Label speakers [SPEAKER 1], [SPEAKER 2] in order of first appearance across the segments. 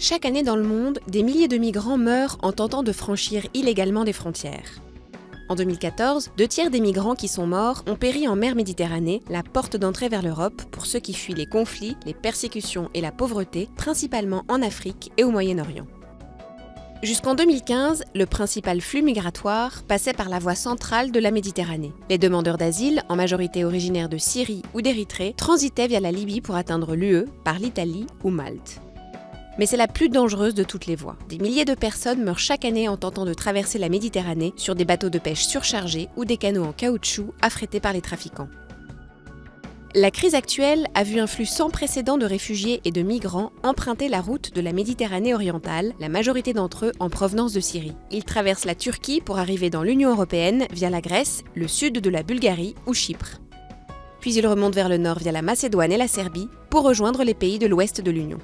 [SPEAKER 1] Chaque année dans le monde, des milliers de migrants meurent en tentant de franchir illégalement des frontières. En 2014, 2/3 des migrants qui sont morts ont péri en mer Méditerranée, la porte d'entrée vers l'Europe pour ceux qui fuient les conflits, les persécutions et la pauvreté, principalement en Afrique et au Moyen-Orient. Jusqu'en 2015, le principal flux migratoire passait par la voie centrale de la Méditerranée. Les demandeurs d'asile, en majorité originaires de Syrie ou d'Érythrée, transitaient via la Libye pour atteindre l'UE par l'Italie ou Malte. Mais c'est la plus dangereuse de toutes les voies. Des milliers de personnes meurent chaque année en tentant de traverser la Méditerranée sur des bateaux de pêche surchargés ou des canots en caoutchouc affrétés par les trafiquants. La crise actuelle a vu un flux sans précédent de réfugiés et de migrants emprunter la route de la Méditerranée orientale, la majorité d'entre eux en provenance de Syrie. Ils traversent la Turquie pour arriver dans l'Union européenne via la Grèce, le sud de la Bulgarie ou Chypre. Puis ils remontent vers le nord via la Macédoine et la Serbie pour rejoindre les pays de l'ouest de l'Union.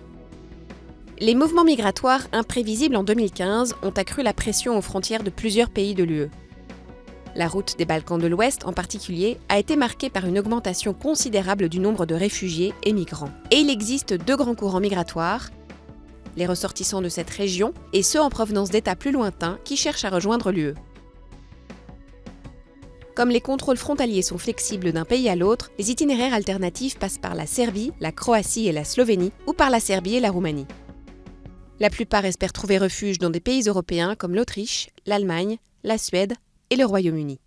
[SPEAKER 1] Les mouvements migratoires imprévisibles en 2015 ont accru la pression aux frontières de plusieurs pays de l'UE. La route des Balkans de l'Ouest, en particulier, a été marquée par une augmentation considérable du nombre de réfugiés et migrants. Et il existe deux grands courants migratoires, les ressortissants de cette région et ceux en provenance d'États plus lointains qui cherchent à rejoindre l'UE. Comme les contrôles frontaliers sont flexibles d'un pays à l'autre, les itinéraires alternatifs passent par la Serbie, la Croatie et la Slovénie, ou par la Serbie et la Roumanie. La plupart espèrent trouver refuge dans des pays européens comme l'Autriche, l'Allemagne, la Suède et le Royaume-Uni.